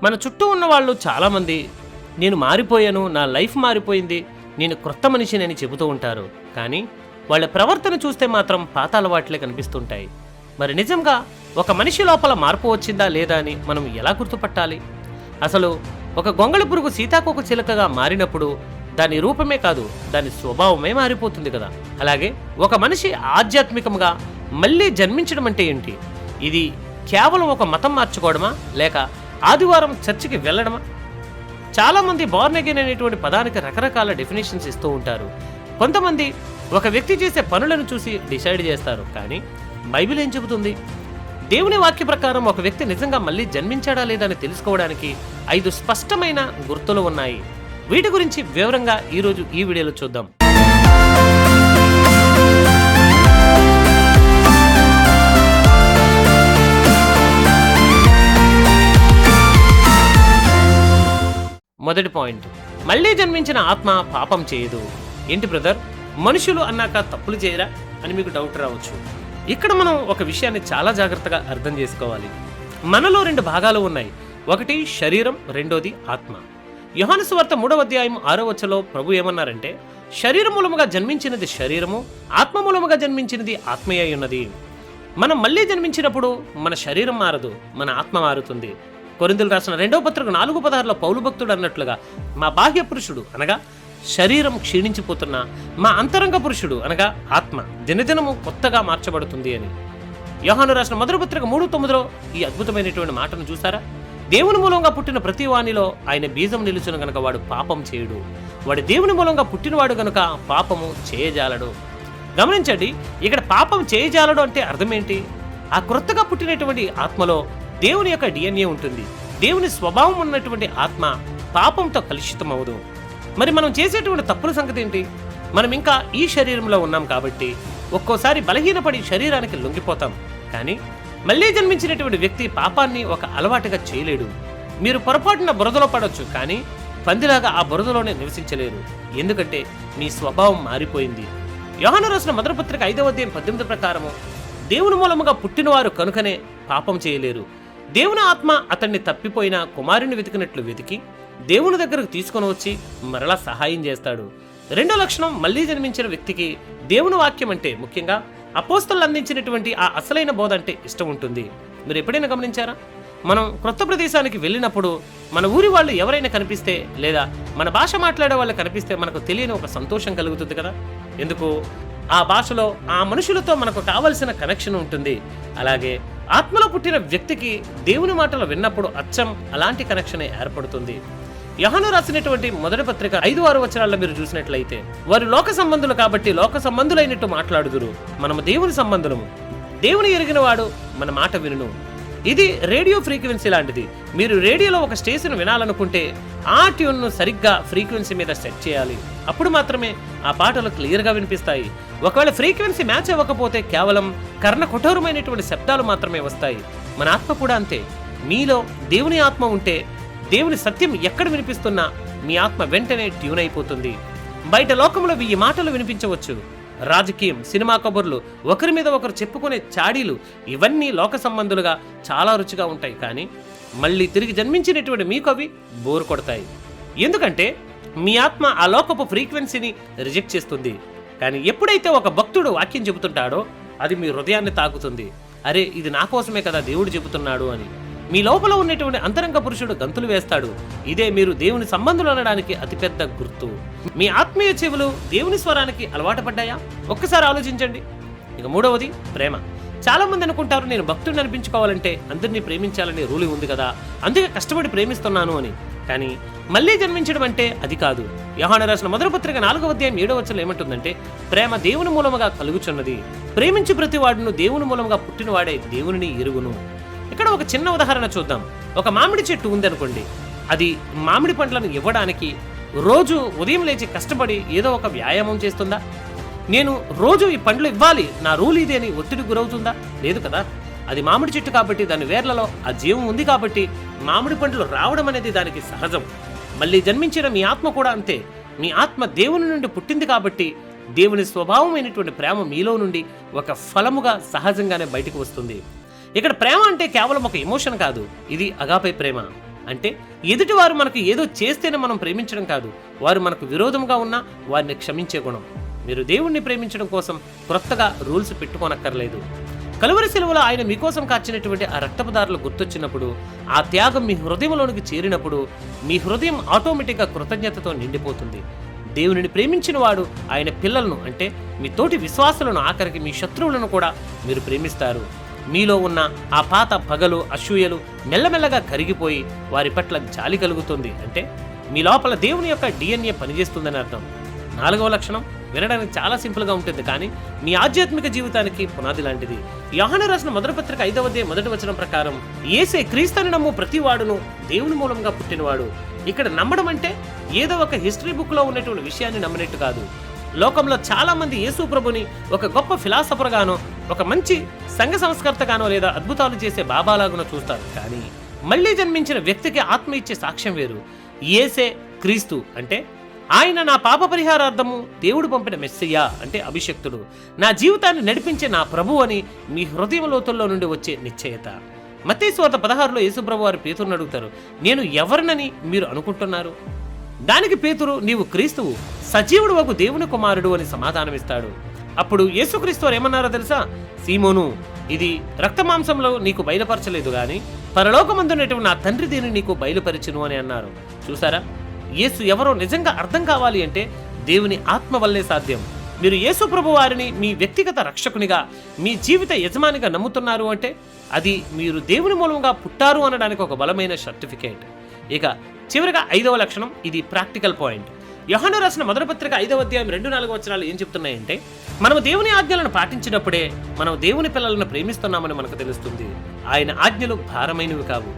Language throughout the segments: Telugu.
మన చుట్టూ ఉన్న వాళ్ళు చాలామంది నేను మారిపోయాను, నా లైఫ్ మారిపోయింది, నేను క్రొత్త మనిషిని అని చెబుతూ ఉంటారు. కానీ వాళ్ళ ప్రవర్తన చూస్తే మాత్రం పాత అలవాట్లే కనిపిస్తుంటాయి. మరి నిజంగా ఒక మనిషి లోపల మార్పు వచ్చిందా లేదా అని మనం ఎలా గుర్తుపట్టాలి? అసలు ఒక గొంగళి పురుగు సీతాకోక చిలుకగా మారినప్పుడు దాని రూపమే కాదు, దాని స్వభావమే మారిపోతుంది కదా. అలాగే ఒక మనిషి ఆధ్యాత్మికంగా మళ్ళీ జన్మించడం అంటే ఏంటి? ఇది కేవలం ఒక మతం మార్చుకోవడమా, లేక ఆదివారం చర్చికి వెళ్ళడమా? చాలామంది బోర్న్ అగైన్ అనేటువంటి పదానికి రకరకాల డెఫినేషన్స్ ఇస్తూ ఉంటారు. కొంతమంది ఒక వ్యక్తి చేసే పనులను చూసి డిసైడ్ చేస్తారు. కానీ బైబిల్ ఏం చెబుతుంది? దేవుని వాక్య ప్రకారం ఒక వ్యక్తి నిజంగా మళ్ళీ జన్మించాడా లేదా అని తెలుసుకోవడానికి 5 స్పష్టమైన గుర్తులు ఉన్నాయి. వీటి గురించి వివరంగా ఈరోజు ఈ వీడియోలో చూద్దాం. మొదటి పాయింట్, మళ్ళీ జన్మించిన ఆత్మ పాపం చేయదు. ఏంటి బ్రదర్, మనుషులు అన్నాక తప్పులు చేయరా అని మీకు డౌట్ రావచ్చు. ఇక్కడ మనం ఒక విషయాన్ని చాలా జాగ్రత్తగా అర్థం చేసుకోవాలి. మనలో 2 భాగాలు ఉన్నాయి. ఒకటి శరీరం, రెండోది ఆత్మ. యోహాను సువార్త 3వ అధ్యాయం 6వ వచనంలో ప్రభు ఏమన్నారంటే, శరీర మూలముగా జన్మించినది శరీరము, ఆత్మ మూలముగా జన్మించినది ఆత్మయై ఉన్నది. మనం మళ్ళీ జన్మించినప్పుడు మన శరీరం మారదు, మన ఆత్మ మారుతుంది. కొరింథీయులకు రాసిన 2వ పత్రిక 4:16లో పౌలు భక్తుడు అన్నట్లుగా, మా బాహ్య పురుషుడు అనగా శరీరం క్షీణించిపోతున్న మా అంతరంగ పురుషుడు అనగా ఆత్మ దినదినము కొత్తగా మార్చబడుతుంది అని. యోహాను రాసిన మొదటి పత్రిక 3:9లో ఈ అద్భుతమైనటువంటి మాటను చూసారా? దేవుని మూలంగా పుట్టిన ప్రతి వానిలో ఆయన బీజం నిలుచును గనక వాడు పాపం చేయుడు, వాడు దేవుని మూలంగా పుట్టినవాడు గనుక పాపము చేయజాలడు. గమనించండి, ఇక్కడ పాపం చేయజాలడు అంటే అర్థం ఏంటి? ఆ క్రొత్తగా పుట్టినటువంటి ఆత్మలో దేవుని యొక్క DNA ఉంటుంది. దేవుని స్వభావం ఉన్నటువంటి ఆత్మ పాపంతో కలుషితం అవ్వదు. మరి మనం చేసేటువంటి తప్పుల సంగతి ఏంటి? మనం ఇంకా ఈ శరీరంలో ఉన్నాం కాబట్టి ఒక్కోసారి బలహీనపడి శరీరానికి లొంగిపోతాం. కానీ మళ్ళీ జన్మించినటువంటి వ్యక్తి పాపాన్ని ఒక అలవాటుగా చేయలేడు. మీరు పొరపాటున బురదలో పడవచ్చు, కానీ పందిలాగా ఆ బురదలోనే నివసించలేరు. ఎందుకంటే మీ స్వభావం మారిపోయింది. యోహాను రాసిన మొదటి పత్రిక 5వ అధ్యాయం 18 ప్రకారము దేవుని మూలముగా పుట్టినవారు కనుకనే పాపం చేయలేరు. దేవుని ఆత్మ అతన్ని తప్పిపోయిన కుమారుని వెతికినట్లు వెతికి దేవుని దగ్గరకు తీసుకొని వచ్చి మరలా సహాయం చేస్తాడు. 2వ లక్షణం, మళ్ళీ జన్మించిన వ్యక్తికి దేవుని వాక్యం అంటే, ముఖ్యంగా అపోస్తలులు అందించినటువంటి ఆ అసలైన బోధ అంటే ఇష్టం ఉంటుంది. మీరు ఎప్పుడైనా గమనించారా? మనం క్రొత్త ప్రదేశానికి వెళ్ళినప్పుడు మన ఊరి వాళ్ళు ఎవరైనా కనిపిస్తే, లేదా మన భాష మాట్లాడే వాళ్ళు కనిపిస్తే మనకు తెలియని ఒక సంతోషం కలుగుతుంది కదా. ఎందుకు? ఆ భాషలో ఆ మనుషులతో మనకు కావలసిన కనెక్షన్ ఉంటుంది. అలాగే ఆత్మలో పుట్టిన వ్యక్తికి దేవుని మాటలు విన్నప్పుడు అచ్చం అలాంటి కనెక్షనే ఏర్పడుతుంది. యోహాను రాసినటువంటి మొదటి పత్రిక 5-6 వచనాల్లో మీరు చూసినట్లయితే, వారు లోక సంబంధులు కాబట్టి లోక సంబంధులైనట్టు మాట్లాడుదురు, మనము దేవుని సంబంధులము, దేవుని ఎరిగిన వాడు మన మాట వినును. ఇది రేడియో ఫ్రీక్వెన్సీ లాంటిది. మీరు రేడియోలో ఒక స్టేషన్ వినాలనుకుంటే ఆ ట్యూన్ను సరిగ్గా ఫ్రీక్వెన్సీ మీద సెట్ చేయాలి. అప్పుడు మాత్రమే ఆ పాటలు క్లియర్గా వినిపిస్తాయి. ఒకవేళ ఫ్రీక్వెన్సీ మ్యాచ్ అవ్వకపోతే కేవలం కర్ణ కఠోరమైనటువంటి శబ్దాలు మాత్రమే వస్తాయి. మన ఆత్మ కూడా అంతే. మీలో దేవుని ఆత్మ ఉంటే దేవుని సత్యం ఎక్కడ వినిపిస్తున్నా మీ ఆత్మ వెంటనే ట్యూన్ అయిపోతుంది. బయట లోకంలో 1000 మాటలు వినిపించవచ్చు. రాజకీయం, సినిమా కబుర్లు, ఒకరి మీద ఒకరు చెప్పుకునే చాడీలు, ఇవన్నీ లోక సంబంధులుగా చాలా రుచిగా ఉంటాయి. కానీ మళ్ళీ తిరిగి జన్మించినటువంటి మీకు అవి బోరు కొడతాయి. ఎందుకంటే మీ ఆత్మ ఆ లోకపు ఫ్రీక్వెన్సీని రిజెక్ట్ చేస్తుంది. కానీ ఎప్పుడైతే ఒక భక్తుడు వాక్యం చెబుతుంటాడో అది మీ హృదయాన్ని తాకుతుంది. అరే, ఇది నా కోసమే కదా దేవుడు చెబుతున్నాడు అని. మీ లోపల ఉన్నటువంటి అంతరంగ పురుషుడు గంతులు వేస్తాడు. ఇదే మీరు దేవుని సంబంధులు అనడానికి అతిపెద్ద గుర్తు. మీ ఆత్మీయ చెవులు దేవుని స్వరానికి అలవాటు పడ్డాయా? ఒక్కసారి ఆలోచించండి. ఇక 3వది, ప్రేమ. చాలా మంది అనుకుంటారు, నేను భక్తుడిని అనిపించుకోవాలంటే అందరినీ ప్రేమించాలనే రూల్ ఉంది కదా, అందుకే కష్టపడి ప్రేమిస్తున్నాను అని. కానీ మళ్ళీ జన్మించడం అంటే అది కాదు. యోహాను రాసిన మొదటి పత్రిక 4వ అధ్యాయం 7వ వచనం ఏమంటుందంటే, ప్రేమ దేవుని మూలముగా కలుగుచున్నది, ప్రేమించు ప్రతి వాడును దేవుని మూలముగా పుట్టినవాడే దేవునిని ఎరుగును. ఇక్కడ ఒక చిన్న ఉదాహరణ చూద్దాం. ఒక మామిడి చెట్టు ఉంది అనుకోండి. అది మామిడి పండ్లను ఇవ్వడానికి రోజు ఉదయం లేచి కష్టపడి ఏదో ఒక వ్యాయామం చేస్తుందా? నేను రోజు ఈ పండ్లు ఇవ్వాలి, నా రూల్ ఇది అని ఒత్తిడికి గురవుతుందా? లేదు కదా. అది మామిడి చెట్టు కాబట్టి దాని వేర్లలో ఆ జీవం ఉంది కాబట్టి మామిడి పండ్లు రావడం అనేది దానికి సహజం. మళ్ళీ జన్మించిన మీ ఆత్మ కూడా అంతే. మీ ఆత్మ దేవుని నుండి పుట్టింది కాబట్టి దేవుని స్వభావమైనటువంటి ప్రేమ మీలో నుండి ఒక ఫలముగా సహజంగానే బయటకు వస్తుంది. ఇక్కడ ప్రేమ అంటే కేవలం ఒక ఎమోషన్ కాదు, ఇది అగాపే ప్రేమ. అంటే ఎదుటివారు మనకు ఏదో చేస్తేనే మనం ప్రేమించడం కాదు, వారు మనకు విరోధంగా ఉన్నా వారిని క్షమించే గుణం. మీరు దేవుణ్ణి ప్రేమించడం కోసం క్రొత్తగా రూల్స్ పెట్టుకోనక్కర్లేదు. కలువరి శిలువలో ఆయన మీకోసం కార్చినటువంటి ఆ రక్తపుదారులు గుర్తొచ్చినప్పుడు, ఆ త్యాగం మీ హృదయంలోనికి చేరినప్పుడు మీ హృదయం ఆటోమేటిక్గా కృతజ్ఞతతో నిండిపోతుంది. దేవునిని ప్రేమించిన వాడు ఆయన పిల్లలను, అంటే మీ తోటి విశ్వాసులను, ఆఖరికి మీ శత్రువులను కూడా మీరు ప్రేమిస్తారు. మీలో ఉన్న ఆ పాత పగలు, అసూయలు మెల్లమెల్లగా కరిగిపోయి వారి పట్ల జాలి కలుగుతుంది. అంటే మీ లోపల దేవుని యొక్క DNA పనిచేస్తుందని అర్థం. 4వ లక్షణం వినడానికి చాలా సింపుల్గా ఉంటుంది, కానీ మీ ఆధ్యాత్మిక జీవితానికి పునాది లాంటిది. యోహాను రాసిన మొదటి పత్రిక 5వ అధ్యాయం 1వ వచనం ప్రకారం, యేసే క్రీస్తుని నమ్ము ప్రతి వాడును దేవుని మూలంగా పుట్టినవాడు. ఇక్కడ నమ్మడం అంటే ఏదో ఒక హిస్టరీ బుక్లో ఉన్నటువంటి విషయాన్ని నమ్మనట్టు కాదు. లోకంలో చాలా మంది యేసు ప్రభుని ఒక గొప్ప ఫిలాసఫర్గానో, ఒక మంచి సంఘ సంస్కర్తగానో లేదా అద్భుతాలు చేసే బాబాలాగానో చూస్తారు. కానీ మళ్ళీ జన్మించిన వ్యక్తికి ఆత్మ ఇచ్చే సాక్ష్యం వేరు. యేసే క్రీస్తు అంటే ఆయన నా పాప పరిహారార్థము దేవుడు పంపిన మెస్సయ్య, అంటే అభిషక్తుడు, నా జీవితాన్ని నడిపించే నా ప్రభు అని మీ హృదయం లోతుల్లో నుండి వచ్చే నిశ్చయత. మత్తయి సువార్త 16లో యేసుప్రభు వారు పేతురుని అడుగుతారు, నేను ఎవరినని మీరు అనుకుంటున్నారు? దానికి పేతురు, నీవు క్రీస్తువు, సజీవుడు వగు దేవుని కుమారుడు అని సమాధానమిస్తాడు. అప్పుడు యేసుక్రీస్తు వారు ఏమన్నారో తెలుసా? సీమోను, ఇది రక్తమాంసంలో నీకు బయలుపరచలేదు గాని పరలోకమందున్నటువంటి నా తండ్రి దీన్ని నీకు బయలుపరిచును అని అన్నారు. చూసారా, యేసు ఎవరో నిజంగా అర్థం కావాలి అంటే దేవుని ఆత్మ వల్లే సాధ్యం. మీరు యేసు ప్రభు వారిని మీ వ్యక్తిగత రక్షకునిగా, మీ జీవిత యజమానిగా నమ్ముతున్నారు అంటే అది మీరు దేవుని మూలంగా పుట్టారు అనడానికి ఒక బలమైన సర్టిఫికేట్. ఇక చివరిగా 5వ లక్షణం, ఇది ప్రాక్టికల్ పాయింట్. యోహాను రాసిన మొదటి పత్రిక 5వ అధ్యాయం 2-4 వచనాలు ఏం చెప్తున్నాయంటే, మనము దేవుని ఆజ్ఞలను పాటించినప్పుడే మనం దేవుని పిల్లలను ప్రేమిస్తున్నామని మనకు తెలుస్తుంది. ఆయన ఆజ్ఞలు భారమైనవి కావు.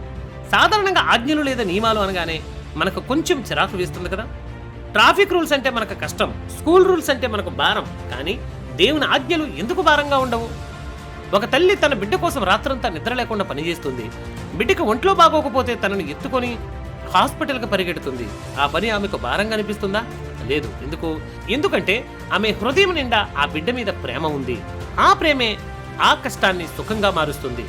సాధారణంగా ఆజ్ఞలు లేదా నియమాలు అనగానే మనకు కొంచెం చిరాకు వేస్తుంది కదా. ట్రాఫిక్ రూల్స్ అంటే మనకు కష్టం, స్కూల్ రూల్స్ అంటే మనకు భారం. కానీ దేవుని ఆజ్ఞలు ఎందుకు భారంగా ఉండవు? ఒక తల్లి తన బిడ్డ కోసం రాత్రంతా నిద్ర లేకుండా పనిచేస్తుంది. బిడ్డకు ఒంట్లో బాగోకపోతే తనను ఎత్తుకొని హాస్పిటల్కి పరిగెడుతుంది. ఆ పని ఆమెకు భారంగా అనిపిస్తుందా? లేదు. ఎందుకంటే ఆమె హృదయం నిండా ఆ బిడ్డ మీద ప్రేమ ఉంది. ఆ ప్రేమే ఆ కష్టాన్ని సుఖంగా మారుస్తుంది.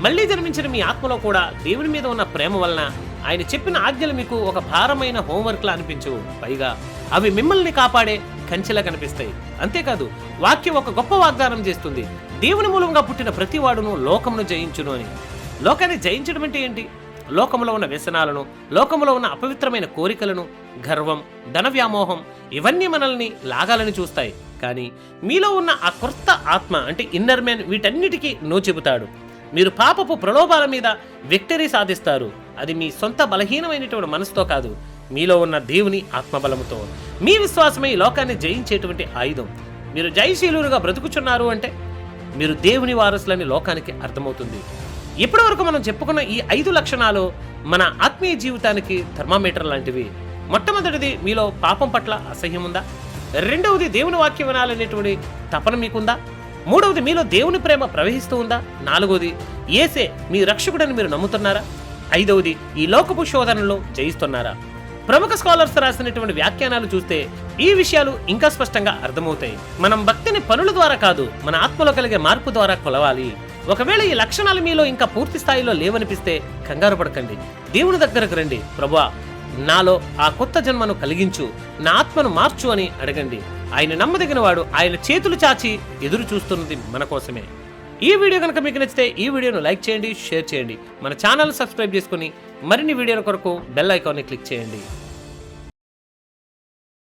మళ్ళీ జన్మించిన మీ ఆత్మలో కూడా దేవుని మీద ఉన్న ప్రేమ వలన ఆయన చెప్పిన ఆజ్ఞలు మీకు ఒక భారమైన హోంవర్క్లా అనిపించవు. పైగా అవి మిమ్మల్ని కాపాడే కంచెలా కనిపిస్తాయి. అంతేకాదు, వాక్యం ఒక గొప్ప వాగ్దానం చేస్తుంది, దేవుని మూలంగా పుట్టిన ప్రతి వాడును లోకమును జయించును అని. లోకాన్ని జయించడం అంటే ఏంటి? లోకములో ఉన్న వ్యసనాలను, లోకములో ఉన్న అపవిత్రమైన కోరికలను, గర్వం, ధన వ్యామోహం, ఇవన్నీ మనల్ని లాగాలని చూస్తాయి. కానీ మీలో ఉన్న ఆ కొత్త ఆత్మ, అంటే ఇన్నర్ మ్యాన్, వీటన్నిటికీ నో చెబుతాడు. మీరు పాపపు ప్రలోభాల మీద విక్టరీ సాధిస్తారు. అది మీ సొంత బలహీనమైనటువంటి మనసుతో కాదు, మీలో ఉన్న దేవుని ఆత్మబలముతో. మీ విశ్వాసమే ఈ లోకాన్ని జయించేటువంటి ఆయుధం. మీరు జయశీలుగా బ్రతుకుచున్నారు అంటే మీరు దేవుని వారసులని లోకానికి అర్థమవుతుంది. ఇప్పటి వరకు మనం చెప్పుకున్న ఈ 5 లక్షణాలు మన ఆత్మీయ జీవితానికి థర్మామీటర్ లాంటివి. మొట్టమొదటిది, మీలో పాపం పట్ల అసహ్యం ఉందా? రెండవది, దేవుని వాక్యం వినాలనేటువంటి తపన మీకుందా? మూడవది, మీలో దేవుని ప్రేమ ప్రవహిస్తూ ఉందా? నాలుగవది, యేసే మీ రక్షకుడని మీరు నమ్ముతున్నారా? ఐదవది, ఈ లోకపు శోధనలో జయిస్తున్నారా? ప్రముఖ స్కాలర్స్ రాసినటువంటి వ్యాఖ్యానాలు చూస్తే ఈ విషయాలు ఇంకా స్పష్టంగా అర్థమవుతాయి. మనం భక్తిని పనుల ద్వారా కాదు, మన ఆత్మలో కలిగే మార్పు ద్వారా కొలవాలి. ఒకవేళ ఈ లక్షణాలు మీలో ఇంకా పూర్తి స్థాయిలో లేవనిపిస్తే కంగారు పడకండి. దేవుని దగ్గరకు రండి. ప్రభువా, నాలో ఆ కొత్త జన్మను కలిగించు, నా ఆత్మను మార్చు అని అడగండి. ఆయన నమ్మదగిన వాడు. ఆయన చేతులు చాచి ఎదురు చూస్తున్నది మన కోసమే. ఈ వీడియో కనుక మీకు నచ్చితే ఈ వీడియోను లైక్ చేయండి, షేర్ చేయండి. మన ఛానల్ సబ్స్క్రైబ్ చేసుకుని మరిన్ని వీడియోల కొరకు బెల్ ఐకాన్ని క్లిక్ చేయండి.